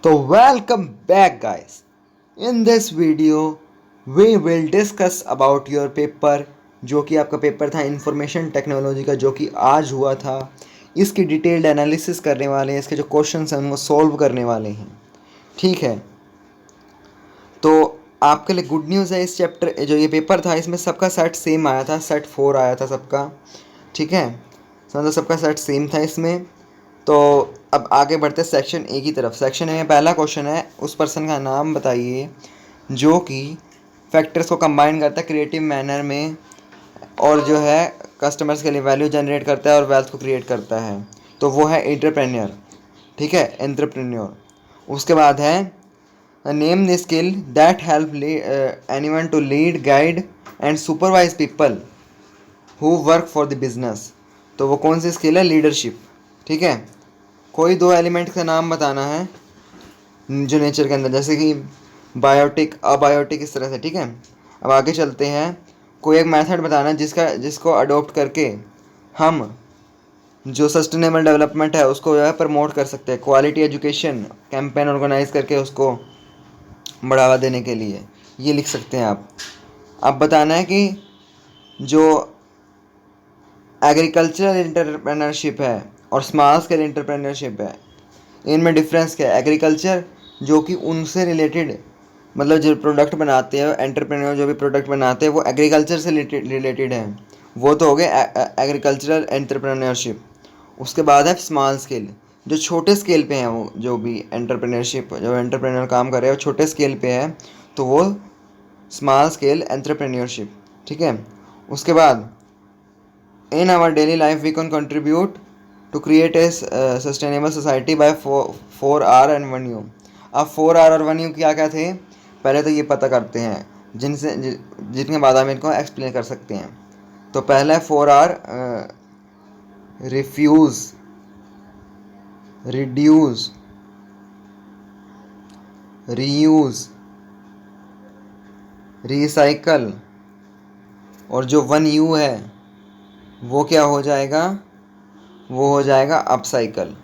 So welcome back guys. In this video we will discuss about your paper जो कि आपका paper था information technology का जो कि आज हुआ था। इसकी डिटेल्ड एनालिसिस करने वाले हैं, इसके जो क्वेश्चंस हैं उनको सॉल्व करने वाले हैं। ठीक है, तो आपके लिए गुड न्यूज़ है। इस चैप्टर जो ये पेपर था इसमें सबका सेट सेम आया था, सेट 4 आया था सबका। ठीक है, मतलब सबका सेट सेम था इसमें। तो अब आगे बढ़ते हैं सेक्शन ए की तरफ। सेक्शन ए में पहला क्वेश्चन है, उस पर्सन का नाम बताइए जो कि फैक्टर्स को कंबाइन करता है क्रिएटिव मैनर में और जो है कस्टमर्स के लिए वैल्यू जनरेट करता है और वेल्थ को क्रिएट करता है। तो वो है एंटरप्रेन्योर। ठीक है, एंटरप्रेन्योर। उसके बाद है name the skill that help anyone to lead guide and supervise people who work for the business. तो वो कौन सी स्किल है? लीडरशिप। ठीक है, कोई दो एलिमेंट का नाम बताना है जो नेचर के अंदर, जैसे कि बायोटिक, अबायोटिक, इस तरह से। ठीक है, अब आगे चलते हैं। कोई एक मेथड बताना है जिसको अडोप्ट करके हम जो सस्टेनेबल डेवलपमेंट है उसको जो है प्रमोट कर सकते हैं। क्वालिटी एजुकेशन कैंपेन ऑर्गेनाइज करके उसको बढ़ावा देने के लिए ये लिख सकते हैं आप। अब बताना है कि जो एग्रीकल्चरल एंटरप्रेन्योरशिप है और स्मॉल स्केल एंटरप्रेन्योरशिप है, इनमें डिफरेंस क्या है? एग्रीकल्चर जो कि उनसे रिलेटेड, मतलब जो प्रोडक्ट बनाते हैं, एंटरप्रेन्योर जो भी प्रोडक्ट बनाते हैं वो एग्रीकल्चर से रिलेटेड है, वो तो हो गए एग्रीकल्चरल एंटरप्रेन्योरशिप। उसके बाद है स्मॉल स्केल, जो छोटे स्केल पे हैं, वो जो भी एंटरप्रेन्योरशिप, जो एंटरप्रेन्योर काम कर रहे हैं वो छोटे स्केल पे है, तो वो स्मॉल स्केल एंटरप्रेन्योरशिप। ठीक है, उसके बाद in our daily life we can contribute to create a sustainable society by 4R and 1U। अब 4R और 1U क्या क्या थे पहले तो ये पता करते हैं, जिनके बाद हम इनको एक्सप्लेन कर सकते हैं। तो पहला है 4R, refuse, reduce, reuse, recycle. और जो 1U है वो क्या हो जाएगा? वो हो जाएगा अपसाइकल।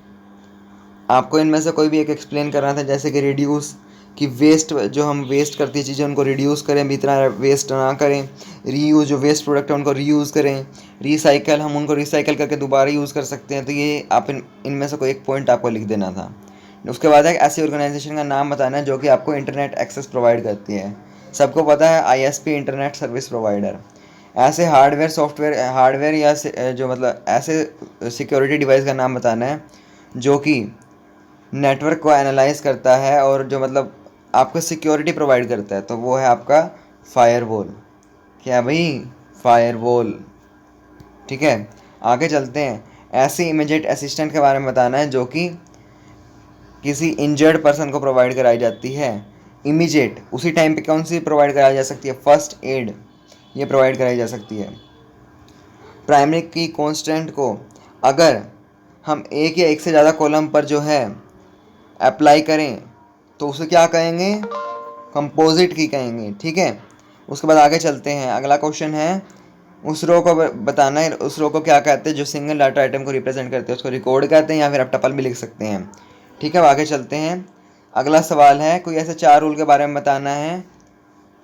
आपको इनमें से कोई भी एक एक्सप्लेन करना था, जैसे कि रिड्यूस, कि वेस्ट, जो हम वेस्ट करती है चीज़ें उनको रिड्यूस करें, इतना वेस्ट ना करें। रीयूज़, जो वेस्ट प्रोडक्ट है उनको रीयूज़ करें। रिसाइकल, हम उनको रिसाइकल करके दोबारा यूज़ कर सकते हैं। तो ये आप इनमें से कोई एक पॉइंट आपको लिख देना था। उसके बाद एक ऐसी ऑर्गेनाइजेशन का नाम बताना है जो कि आपको इंटरनेट एक्सेस प्रोवाइड करती है। सबको पता है ISP, इंटरनेट सर्विस प्रोवाइडर। ऐसे हार्डवेयर, सॉफ्टवेयर, हार्डवेयर या जो मतलब ऐसे सिक्योरिटी डिवाइस का नाम बताना है जो कि नेटवर्क को एनालाइज करता है और जो मतलब आपको सिक्योरिटी प्रोवाइड करता है, तो वो है आपका फायरवॉल। क्या भाई? फायरवॉल। ठीक है, आगे चलते हैं। ऐसी इमीडिएट असिस्टेंट के बारे में बताना है जो कि किसी इंजर्ड पर्सन को प्रोवाइड कराई जाती है। इमीडिएट उसी टाइम पे कौन सी प्रोवाइड कराई जा सकती है? फर्स्ट एड, ये प्रोवाइड कराई जा सकती है। प्राइमरी की कांस्टेंट को अगर हम एक या एक से ज़्यादा कॉलम पर जो है अप्लाई करें तो उसे क्या कहेंगे? कंपोजिट की कहेंगे। ठीक है, उसके बाद आगे चलते हैं। अगला क्वेश्चन है, उस रो को बताना है, उस रो को क्या कहते हैं जो सिंगल डाटा आइटम को रिप्रेजेंट करते हैं? उसको रिकॉर्ड कहते हैं या फिर आप टपल भी लिख सकते हैं। ठीक है, अब आगे चलते हैं। अगला सवाल है, कोई ऐसे 4 रूल के बारे में बताना है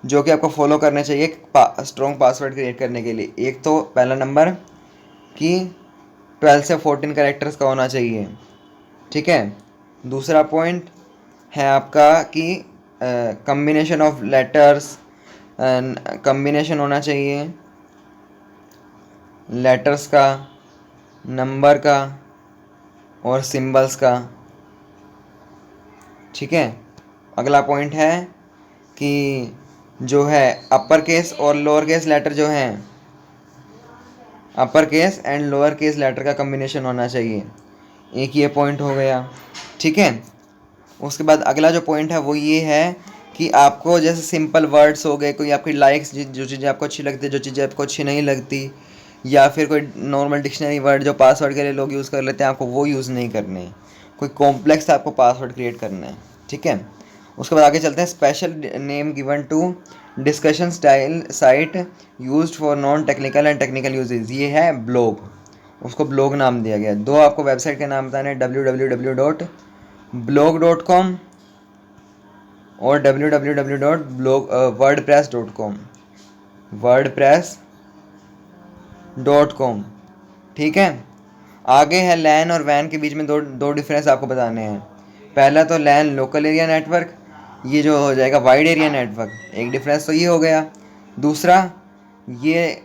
जो कि आपको फॉलो करने चाहिए स्ट्रॉन्ग पासवर्ड क्रिएट करने के लिए। एक तो पहला नंबर कि 12 से 14 कैरेक्टर्स का होना चाहिए। ठीक है, दूसरा पॉइंट है आपका कि कम्बिनेशन ऑफ लेटर्स, कम्बिनेशन होना चाहिए लेटर्स का, नंबर का और सिंबल्स का। ठीक है, अगला पॉइंट है कि जो है अपर केस और लोअर केस लेटर जो हैं, upper case and lower case letter का कम्बिनेशन होना चाहिए। एक ये पॉइंट हो गया। ठीक है, उसके बाद अगला जो पॉइंट है वो ये है कि आपको जैसे सिंपल वर्ड्स हो गए, कोई आपकी लाइक्स, जो चीज़ें आपको अच्छी लगती है, जो चीज़ें आपको अच्छी नहीं लगती, या फिर कोई नॉर्मल डिक्शनरी वर्ड जो पासवर्ड के लिए लोग यूज़ कर लेते हैं, आपको वो यूज़ नहीं करने हैं। कोई कॉम्प्लेक्स आपको पासवर्ड क्रिएट करना है। ठीक है, उसके बाद आगे चलते हैं। Special name given to discussion style site used for non technical and technical usages. ये है ब्लॉग, उसको ब्लॉग नाम दिया गया है। दो आपको वेबसाइट के नाम बताने हैं, www.blog.com और www.wordpress.com, wordpress.com। ठीक है। आगे है लैन और वैन के बीच में दो डिफरेंस आपको बताने हैं। पहला तो लैन लोकल एरिया नेटवर्क, ये जो हो जाएगा वाइड एरिया नेटवर्क, एक डिफरेंस तो ये हो गया। दूसरा ये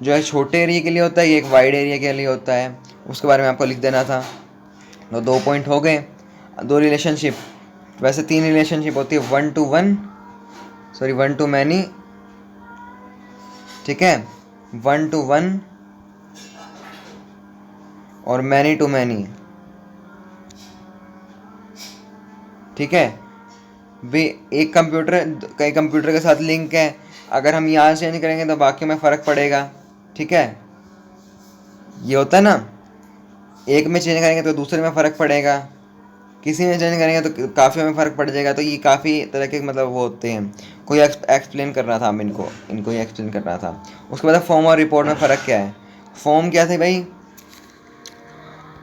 जो है छोटे एरिया के लिए होता है, ये एक वाइड एरिया के लिए होता है, उसके बारे में आपको लिख देना था। तो 2 पॉइंट हो गए। 2 रिलेशनशिप, वैसे 3 रिलेशनशिप होती है, 1 to 1, सॉरी 1 to many, ठीक है, 1 to 1 और many to many। ठीक है भी, एक कंप्यूटर कई कंप्यूटर के साथ लिंक है, अगर हम यहाँ चेंज करेंगे तो बाकी में फ़र्क पड़ेगा। ठीक है, ये होता है ना, एक में चेंज करेंगे तो दूसरे में फ़र्क पड़ेगा, किसी में चेंज करेंगे तो काफ़ी में फ़र्क पड़ जाएगा। तो ये काफ़ी तरह के मतलब वो होते हैं। कोई एक्सप्लेन कर रहा था, हम इनको ही एक्सप्लेन कर रहा था। उसके बाद फॉर्म और रिपोर्ट में फ़र्क क्या है। फॉर्म क्या थे भाई,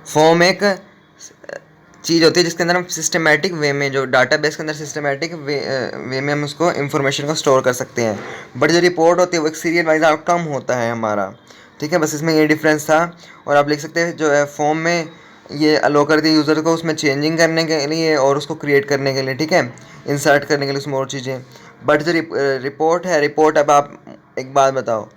फॉर्म एक चीज़ होती है जिसके अंदर हम सिस्टमेटिक वे में, जो डाटाबेस के अंदर सिस्टमेटिक वे में हम उसको इन्फॉर्मेशन को स्टोर कर सकते हैं। बट जो रिपोर्ट होती है वो एक सीरियल वाइज आउटकम होता है हमारा। ठीक है, बस इसमें ये डिफरेंस था। और आप लिख सकते हैं जो है फॉर्म में ये अलो कर दिया यूज़र को उसमें चेंजिंग करने के लिए और उसको क्रिएट करने के लिए, ठीक है, इंसर्ट करने के लिए उसमें और चीज़ें। बट जो रिपोर्ट है, रिपोर्ट, अब आप एक बात बताओ,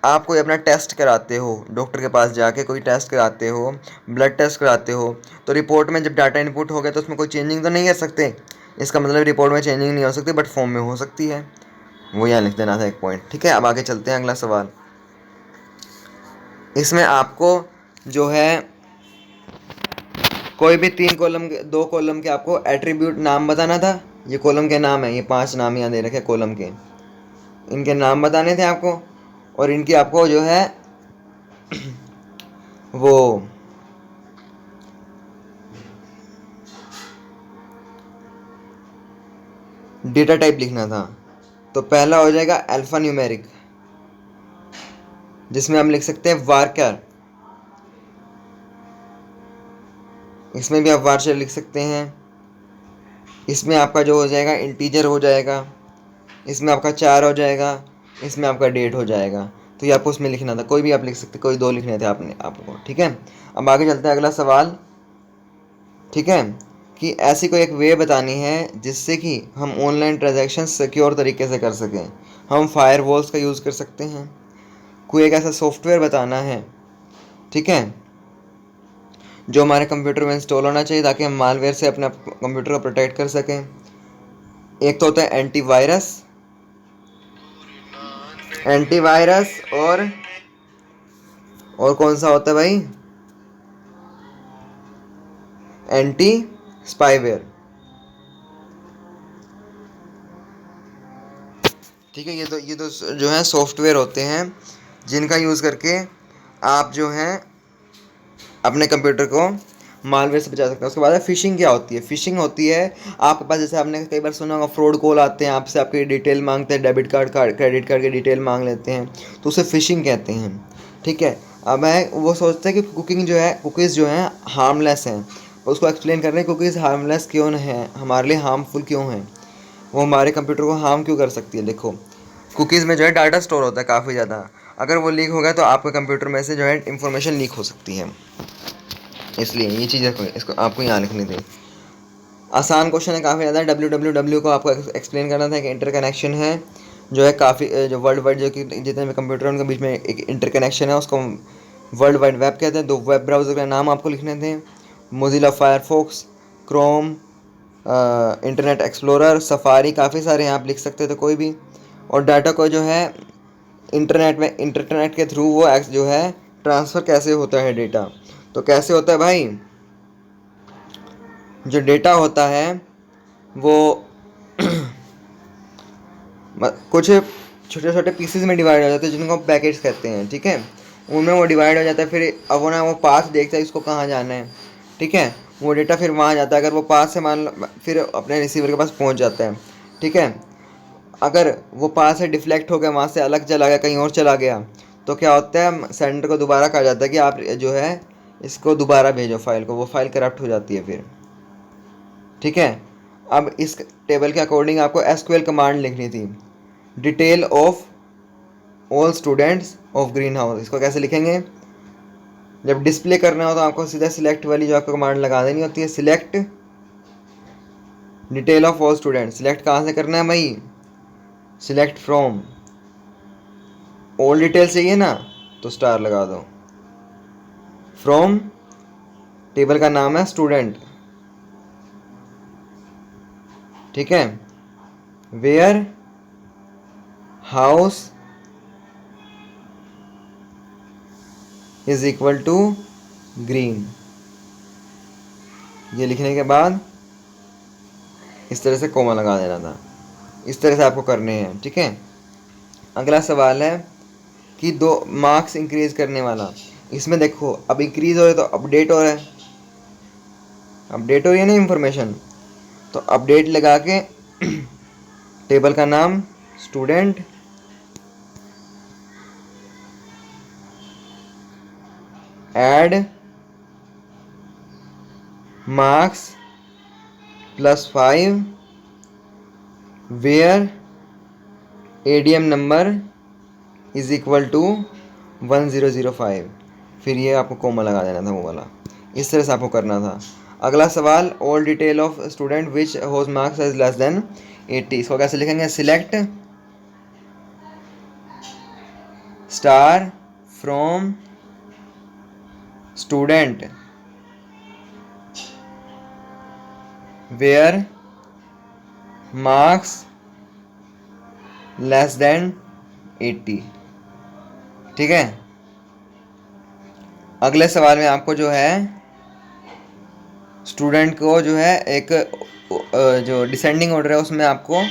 आप कोई अपना टेस्ट कराते हो, डॉक्टर के पास जाके कोई टेस्ट कराते हो, ब्लड टेस्ट कराते हो, तो रिपोर्ट में जब डाटा इनपुट हो गया तो उसमें कोई चेंजिंग तो नहीं कर सकते। इसका मतलब रिपोर्ट में चेंजिंग नहीं हो सकती, बट फॉर्म में हो सकती है। वो यहाँ लिख देना था एक पॉइंट। ठीक है, अब आगे चलते हैं, अगला सवाल। इसमें आपको जो है कोई भी 3 कॉलम के, 2 कॉलम के आपको एट्रीब्यूट नाम बताना था। ये कॉलम के नाम है, ये 5 नाम यहाँ दे रखे कॉलम के, इनके नाम बताने थे आपको। और इनकी आपको जो है वो डेटा टाइप लिखना था। तो पहला हो जाएगा अल्फ़ा न्यूमेरिक, जिसमें हम लिख सकते हैं वार्कर, इसमें भी आप वार्चर लिख सकते हैं। इसमें आपका जो हो जाएगा इंटीजर हो जाएगा, इसमें आपका 4 हो जाएगा, इसमें आपका डेट हो जाएगा। तो ये आपको उसमें लिखना था, कोई भी आप लिख सकते, कोई 2 लिखने थे आपको। ठीक है, अब आगे चलते हैं, अगला सवाल। ठीक है, कि ऐसी कोई एक वे बतानी है जिससे कि हम ऑनलाइन ट्रांजैक्शन सिक्योर तरीके से कर सकें। हम फायरवॉल्स का यूज़ कर सकते हैं। कोई एक ऐसा सॉफ्टवेयर बताना है, ठीक है, जो हमारे कंप्यूटर में इंस्टॉल होना चाहिए ताकि हम मालवेयर से अपने कंप्यूटर को प्रोटेक्ट कर सकें। एक तो होता है एंटीवायरस, और कौन सा होता है भाई, एंटी स्पाईवेयर। ठीक है, ये तो जो है सॉफ्टवेयर होते हैं जिनका यूज़ करके आप जो है अपने कंप्यूटर को मालवेयर से बचा सकते हैं। उसके बाद फिशिंग क्या होती है। फिशिंग होती है आपके पास, जैसे आपने कई बार सुना होगा, फ्रॉड कॉल आते हैं आपसे, आपकी डिटेल मांगते हैं, डेबिट कार्ड क्रेडिट कार्ड की डिटेल मांग लेते हैं, तो उसे फिशिंग कहते हैं। ठीक है, अब मैं वो सोचते हैं कि कुकीज़ जो हैं हार्मलेस हैं, उसको एक्सप्लेन कर रहे हैं कुकीज़ हार्मलेस क्यों हैं, हमारे लिए हार्मफुल क्यों हैं, वो हमारे कंप्यूटर को हार्म क्यों कर सकती है। देखो, कुकीज़ में जो है डाटा स्टोर होता है काफ़ी ज़्यादा, अगर वो लीक हो गया तो आपके कंप्यूटर में से जो है इंफॉर्मेशन लीक हो सकती है। इसलिए ये चीज़ इसको आपको यहाँ लिखनी थी। आसान क्वेश्चन है काफ़ी ज़्यादा। www को आपको एक्सप्लेन करना था कि इंटरकनेक्शन है जो है काफ़ी, जो वर्ल्ड वाइड जो कि जितने भी कंप्यूटर हैं उनके बीच में एक इंटरकनेक्शन है, उसको वर्ल्ड वाइड वेब कहते हैं। 2 वेब ब्राउज़र का नाम आपको लिखने थे, Mozilla Firefox, Chrome, internet explorer, safari, काफ़ी सारे हैं, आप लिख सकते थे कोई भी। और डाटा को जो है इंटरनेट के थ्रू वो जो है ट्रांसफ़र कैसे होता है डेटा। तो कैसे होता है भाई, जो डेटा होता है वो कुछ छोटे छोटे पीसेस में डिवाइड हो जाते हैं जिनको पैकेट्स कहते हैं। ठीक है, उनमें वो डिवाइड हो जाता है, फिर अब वो ना वो पाथ देखता है इसको कहाँ जाना है। ठीक है, वो डेटा फिर वहाँ जाता है, अगर वो पाथ से मान लो फिर अपने रिसीवर के पास पहुँच जाता है। ठीक है, अगर वो पाथ से डिफ्लेक्ट हो गया, वहाँ से अलग चला गया, कहीं और चला गया, तो क्या होता है, सेंडर को दोबारा कहा जाता है कि आप जो है इसको दोबारा भेजो फाइल को, वो फाइल करप्ट हो जाती है फिर। ठीक है, अब इस टेबल के अकॉर्डिंग आपको एसक्यूएल कमांड लिखनी थी, detail of all students of green house. इसको कैसे लिखेंगे? जब डिस्प्ले करना हो तो आपको सीधा सिलेक्ट वाली जो आपको कमांड लगा देनी होती है, select detail of all students. Select कहाँ से करना है भाई? Select from. ऑल डिटेल चाहिए ना तो स्टार लगा दो। फ्रॉम टेबल का नाम है स्टूडेंट, ठीक है। Where house is equal to green. ये लिखने के बाद इस तरह से कोमा लगा देना था। इस तरह से आपको करने हैं, ठीक है। अगला सवाल है कि 2 मार्क्स इंक्रीज करने वाला। इसमें देखो अब इंक्रीज हो रहा है तो अपडेट हो रहा है, अपडेट हो रही है ना इंफॉर्मेशन, तो अपडेट लगा के टेबल का नाम student, add marks +5 where ADM number is equal to 1005। फिर ये आपको कोमा लगा देना था वो वाला। इस तरह से आपको करना था। अगला सवाल, all detail of student which whose marks is less than 80। इसको कैसे लिखेंगे? Select star from student where marks less than 80, ठीक है। अगले सवाल में आपको जो है स्टूडेंट को जो है एक जो डिसेंडिंग ऑर्डर है उसमें आपको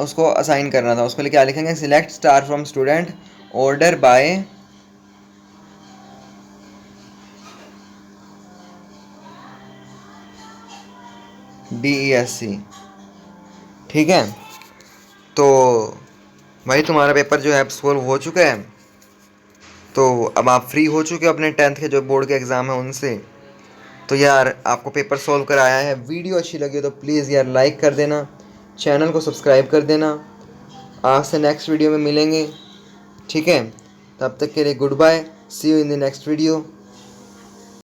उसको असाइन करना था। उसके लिए क्या लिखेंगे? Select star from student order by DESC, ठीक है। तो भाई तुम्हारा पेपर जो है सोल्व हो चुका है। तो अब आप फ्री हो चुके हो अपने 10th के जो बोर्ड के एग्ज़ाम है उनसे। तो यार आपको पेपर सोल्व कराया है। वीडियो अच्छी लगी तो प्लीज़ यार लाइक कर देना, चैनल को सब्सक्राइब कर देना। आज से नेक्स्ट वीडियो में मिलेंगे, ठीक है। तब तक के लिए goodbye, see you in the next video.